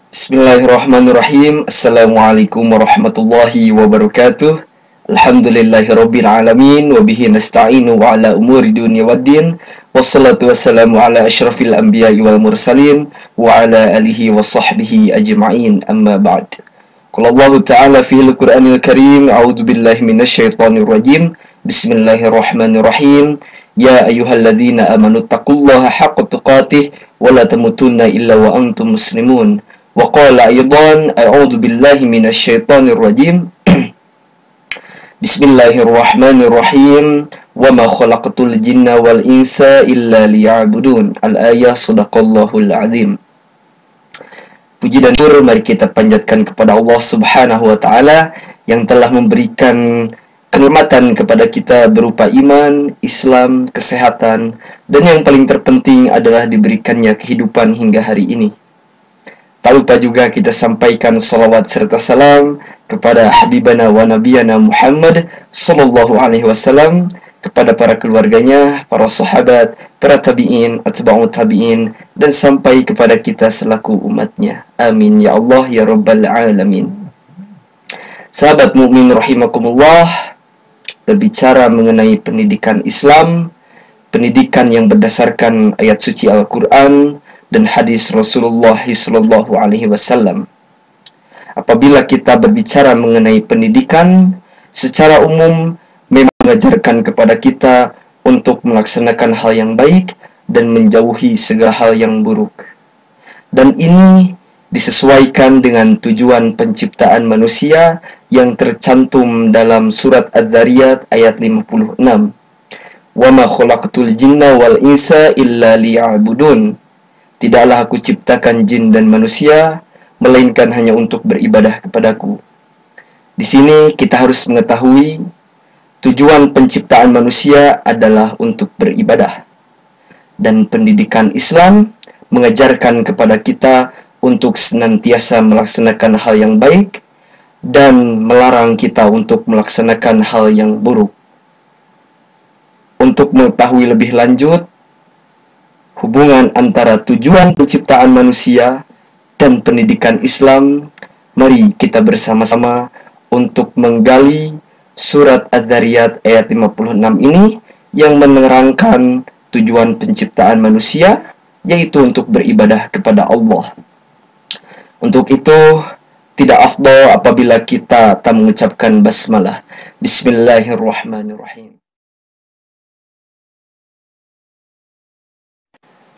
Bismillahirrahmanirrahim. Assalamualaikum warahmatullahi wabarakatuh. Alhamdulillahirabbil alamin wa bihi nasta'inu wa ala umuri dunya waddin. Wassalatu wassalamu ala asyrafil anbiya'i wal mursalin wa ala alihi wa sahbihi ajma'in. Amma ba'd. Qala Allah Ta'ala fil Qur'anil Karim, a'udzu billahi minasyaitonir rajim. Bismillahirrahmanirrahim. Ya ayyuhalladzina amanu taqullaha haqqa tuqatih wa la tamutunna illa wa antum muslimun. Wa qala aidan a'udzu billahi minasyaitonir rajim. Bismillahirrahmanirrahim. Wa ma khalaqtul jinna wal insa illa liya'budun. Al-ayah sadaqallahul azim. Puji dan syukur mari kita panjatkan kepada Allah Subhanahu wa taala yang telah memberikan kenikmatan kepada kita berupa iman, Islam, kesehatan, dan yang paling terpenting adalah diberikannya kehidupan hingga hari ini. Tak lupa juga kita sampaikan salawat serta salam kepada Habibana wa Nabiyana Muhammad sallallahu alaihi wasallam, kepada para keluarganya, para sahabat, para tabi'in, atba'ut tabi'in, dan sampai kepada kita selaku umatnya. Amin ya Allah ya Rabbal alamin. Sahabat mukmin rahimakumullah, berbicara mengenai pendidikan Islam, pendidikan yang berdasarkan ayat suci Al-Quran dan hadis Rasulullah sallallahu alaihi wasallam. Apabila kita berbicara mengenai pendidikan, secara umum memang mengajarkan kepada kita untuk melaksanakan hal yang baik dan menjauhi segala hal yang buruk. Dan ini disesuaikan dengan tujuan penciptaan manusia yang tercantum dalam surat Az-Zariyat ayat 56. Wa ma khalaqtul jinna wal insa illa liya'budun. Tidaklah aku ciptakan jin dan manusia, melainkan hanya untuk beribadah kepadaku. Di sini kita harus mengetahui tujuan penciptaan manusia adalah untuk beribadah. Dan pendidikan Islam mengajarkan kepada kita untuk senantiasa melaksanakan hal yang baik dan melarang kita untuk melaksanakan hal yang buruk. Untuk mengetahui lebih lanjut hubungan antara tujuan penciptaan manusia dan pendidikan Islam, mari kita bersama-sama untuk menggali surat Az-Zariyat ayat 56 ini yang menerangkan tujuan penciptaan manusia, yaitu untuk beribadah kepada Allah. Untuk itu, tidak afdal apabila kita tak mengucapkan basmalah. Bismillahirrahmanirrahim.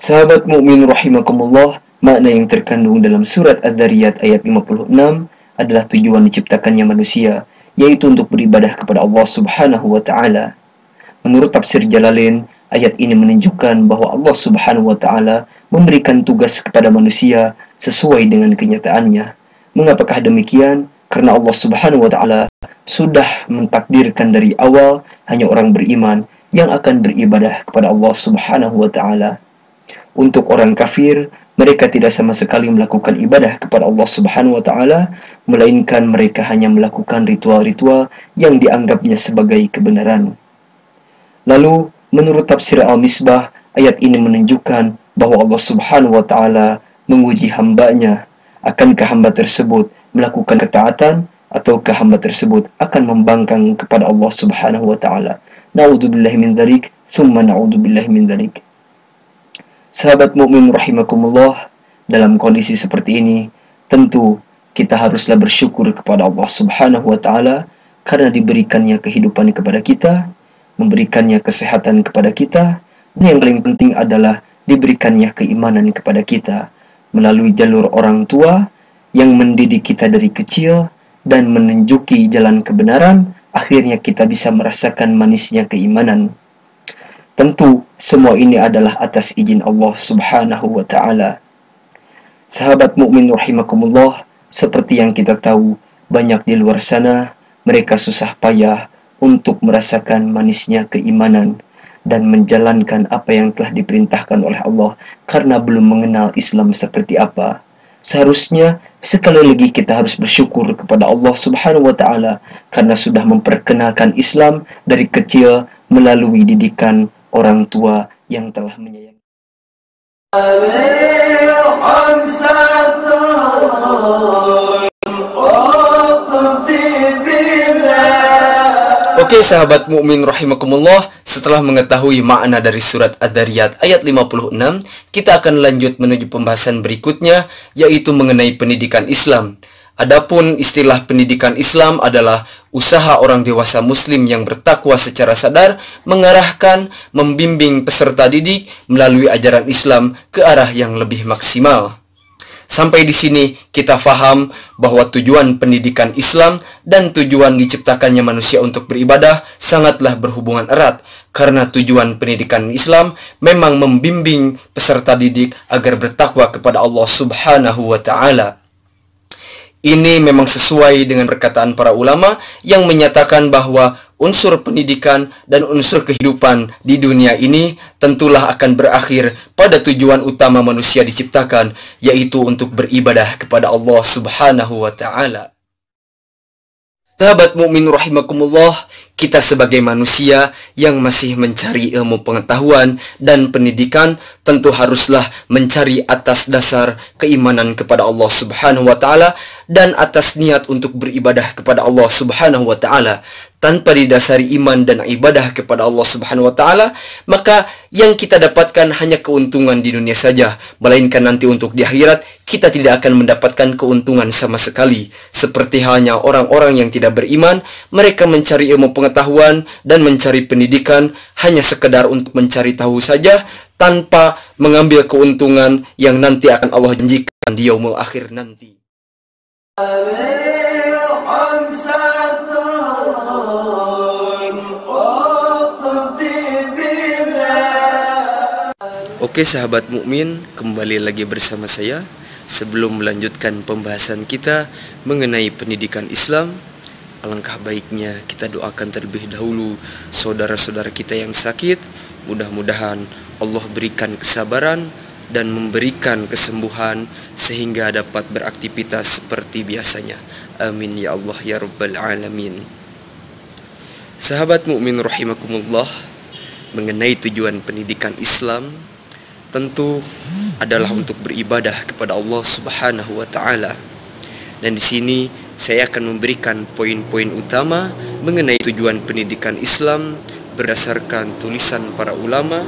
Sahabat mukmin rahimakumullah, makna yang terkandung dalam surat Az-Zariyat ayat 56 adalah tujuan diciptakannya manusia, yaitu untuk beribadah kepada Allah Subhanahu wa taala. Menurut tafsir Jalalain, ayat ini menunjukkan bahwa Allah Subhanahu wa taala memberikan tugas kepada manusia sesuai dengan kenyataannya. Mengapakah demikian? Karena Allah Subhanahu wa taala sudah mentakdirkan dari awal hanya orang beriman yang akan beribadah kepada Allah Subhanahu wa taala. Untuk orang kafir, mereka tidak sama sekali melakukan ibadah kepada Allah Subhanahu wa taala, melainkan mereka hanya melakukan ritual-ritual yang dianggapnya sebagai kebenaran. Lalu, menurut tafsir Al-Misbah, ayat ini menunjukkan bahwa Allah Subhanahu wa taala menguji hambanya. Akankah hamba tersebut melakukan ketaatan ataukah hamba tersebut akan membangkang kepada Allah Subhanahu wa taala? Na'udzubillahi min dzalik, tsumma na'udzubillahi min dzalik. Sahabat mukmin rahimakumullah, dalam kondisi seperti ini, tentu kita haruslah bersyukur kepada Allah Subhanahu wa taala karena diberikannya kehidupan kepada kita, memberikannya kesehatan kepada kita, dan yang paling penting adalah diberikannya keimanan kepada kita melalui jalur orang tua yang mendidik kita dari kecil dan menunjuki jalan kebenaran. Akhirnya kita bisa merasakan manisnya keimanan. Tentu semua ini adalah atas izin Allah Subhanahu wa taala. Sahabat mukmin rahimakumullah, seperti yang kita tahu, banyak di luar sana mereka susah payah untuk merasakan manisnya keimanan dan menjalankan apa yang telah diperintahkan oleh Allah karena belum mengenal Islam seperti apa. Seharusnya sekali lagi kita harus bersyukur kepada Allah Subhanahu wa taala karena sudah memperkenalkan Islam dari kecil melalui didikan orang tua yang telah menyayangi. Oke sahabat mukmin rahimakumullah, setelah mengetahui makna dari surat Adz-Dzariyat ayat 56, kita akan lanjut menuju pembahasan berikutnya, yaitu mengenai pendidikan Islam. Adapun istilah pendidikan Islam adalah usaha orang dewasa muslim yang bertakwa secara sadar mengarahkan, membimbing peserta didik melalui ajaran Islam ke arah yang lebih maksimal. Sampai di sini kita faham bahwa tujuan pendidikan Islam dan tujuan diciptakannya manusia untuk beribadah sangatlah berhubungan erat, karena tujuan pendidikan Islam memang membimbing peserta didik agar bertakwa kepada Allah Subhanahu wa Ta'ala. Ini memang sesuai dengan perkataan para ulama yang menyatakan bahwa unsur pendidikan dan unsur kehidupan di dunia ini tentulah akan berakhir pada tujuan utama manusia diciptakan, yaitu untuk beribadah kepada Allah Subhanahu wa Ta'ala. Sahabat mukmin rahimakumullah, kita sebagai manusia yang masih mencari ilmu pengetahuan dan pendidikan tentu haruslah mencari atas dasar keimanan kepada Allah Subhanahu wa Ta'ala dan atas niat untuk beribadah kepada Allah Subhanahu wa Ta'ala. Tanpa didasari iman dan ibadah kepada Allah Subhanahu wa Ta'ala, maka yang kita dapatkan hanya keuntungan di dunia saja, melainkan nanti untuk di akhirat kita tidak akan mendapatkan keuntungan sama sekali. Seperti halnya orang-orang yang tidak beriman, mereka mencari ilmu pengetahuan dan mencari pendidikan hanya sekedar untuk mencari tahu saja, tanpa mengambil keuntungan yang nanti akan Allah janjikan di yaumul akhir nanti. Oke sahabat mukmin, kembali lagi bersama saya. Sebelum melanjutkan pembahasan kita mengenai pendidikan Islam, alangkah baiknya kita doakan terlebih dahulu saudara-saudara kita yang sakit. Mudah-mudahan Allah berikan kesabaran dan memberikan kesembuhan sehingga dapat beraktivitas seperti biasanya. Amin ya Allah ya Rabbal Alamin. Sahabat mukmin rahimakumullah, mengenai tujuan pendidikan Islam tentu adalah untuk beribadah kepada Allah Subhanahu wa Ta'ala. Dan di sini saya akan memberikan poin-poin utama mengenai tujuan pendidikan Islam berdasarkan tulisan para ulama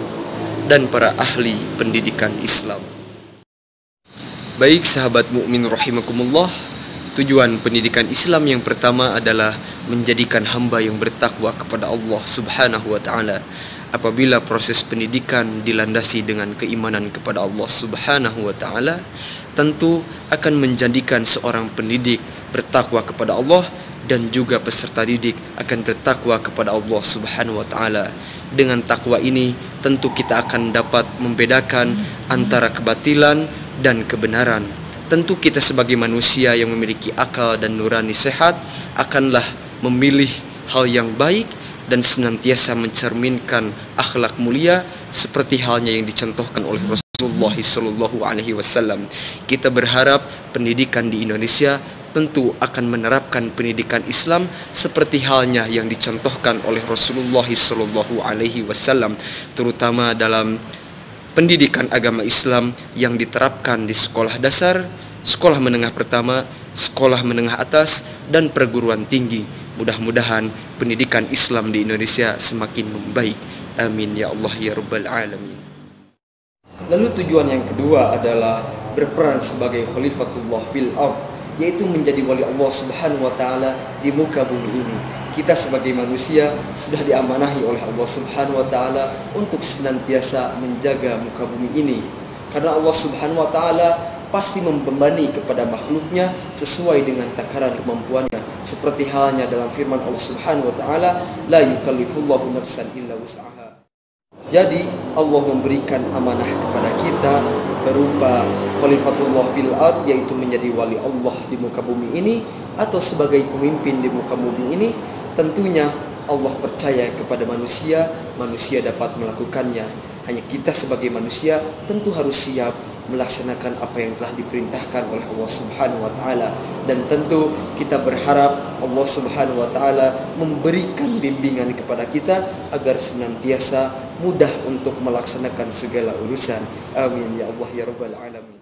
dan para ahli pendidikan Islam. Baik sahabat mukmin rahimakumullah, tujuan pendidikan Islam yang pertama adalah menjadikan hamba yang bertakwa kepada Allah Subhanahu wa Ta'ala. Apabila proses pendidikan dilandasi dengan keimanan kepada Allah Subhanahu wa Ta'ala, tentu akan menjadikan seorang pendidik bertakwa kepada Allah dan juga peserta didik akan bertakwa kepada Allah Subhanahu wa Ta'ala. Dengan takwa ini tentu kita akan dapat membedakan antara kebatilan dan kebenaran. Tentu kita sebagai manusia yang memiliki akal dan nurani sehat akanlah memilih hal yang baik dan senantiasa mencerminkan akhlak mulia seperti halnya yang dicontohkan oleh Rasulullah Sallallahu Alaihi Wasallam. Kita berharap pendidikan di Indonesia tentu akan menerapkan pendidikan Islam seperti halnya yang dicontohkan oleh Rasulullah Sallallahu Alaihi Wasallam, terutama dalam pendidikan agama Islam yang diterapkan di sekolah dasar, sekolah menengah pertama, sekolah menengah atas, dan perguruan tinggi. Mudah-mudahan pendidikan Islam di Indonesia semakin membaik. Amin ya Allah ya Rabbal Alamin. Lalu tujuan yang kedua adalah berperan sebagai khalifatullah fil ard, yaitu menjadi wali Allah Subhanahu wa Ta'ala di muka bumi ini. Kita sebagai manusia sudah diamanahi oleh Allah Subhanahu wa Ta'ala untuk senantiasa menjaga muka bumi ini, karena Allah Subhanahu wa Ta'ala pasti membebani kepada makhluknya sesuai dengan takaran kemampuannya, seperti halnya dalam firman Allah Subhanahu wa Ta'ala, la yukallifullahu nafsan illa wus'aha. Jadi Allah memberikan amanah kepada kita berupa khalifatullah fil ard, yaitu menjadi wali Allah di muka bumi ini atau sebagai pemimpin di muka bumi ini. Tentunya Allah percaya kepada manusia, manusia dapat melakukannya. Hanya kita sebagai manusia tentu harus siap melaksanakan apa yang telah diperintahkan oleh Allah Subhanahu wa Ta'ala, dan tentu kita berharap Allah Subhanahu wa Ta'ala memberikan bimbingan kepada kita agar senantiasa mudah untuk melaksanakan segala urusan. Amin ya Allah ya Rabbal Alamin.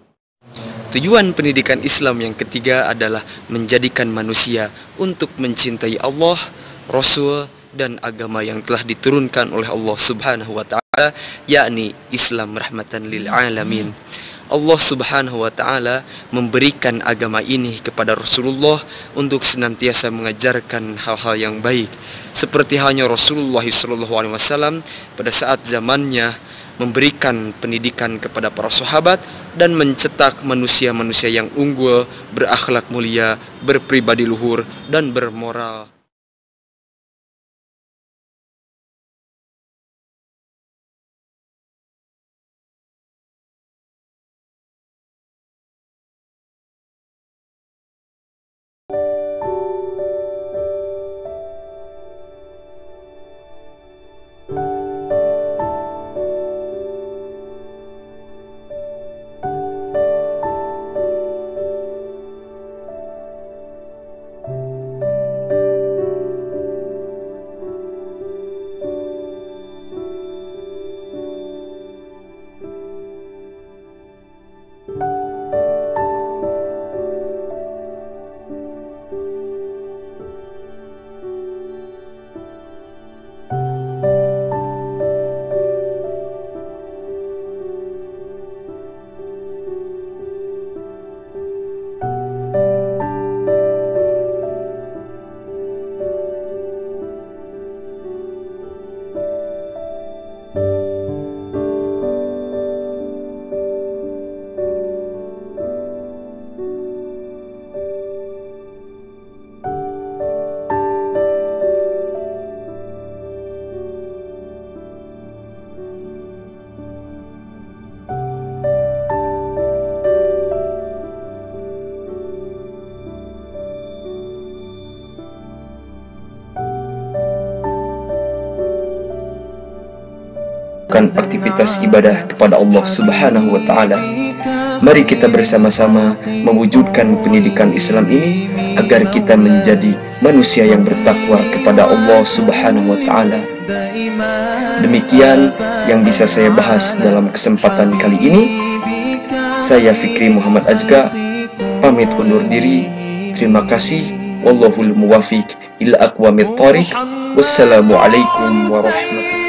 Tujuan pendidikan Islam yang ketiga adalah menjadikan manusia untuk mencintai Allah, Rasul, dan agama yang telah diturunkan oleh Allah Subhanahu wa taala, yakni Islam rahmatan lil alamin. Allah Subhanahu wa taala memberikan agama ini kepada Rasulullah untuk senantiasa mengajarkan hal-hal yang baik, seperti halnya Rasulullah SAW pada saat zamannya memberikan pendidikan kepada para sahabat dan mencetak manusia-manusia yang unggul, berakhlak mulia, berpribadi luhur, dan bermoral. Aktivitas ibadah kepada Allah Subhanahu wa taala. Mari kita bersama-sama mewujudkan pendidikan Islam ini agar kita menjadi manusia yang bertakwa kepada Allah Subhanahu wa taala. Demikian yang bisa saya bahas dalam kesempatan kali ini. Saya Fikri Muhammad Azga pamit undur diri. Terima kasih. Wallahul muwafiq ila aqwamit thariq. Wassalamualaikum warahmatullahi wabarakatuh.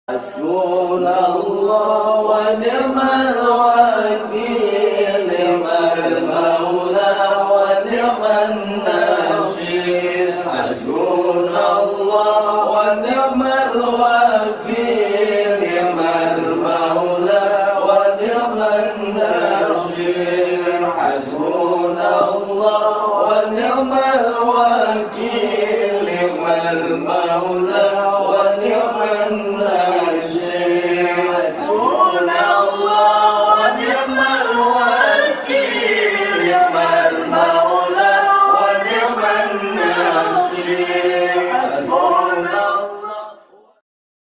Hasbunallah wa ni'mal wakil, ni'mal maula wa ni'man nasir. Hasbunallah wa ni'mal wakil, ni'mal maula wa ni'man nasir. Hasbunallah wa ni'mal wakil, ni'mal maula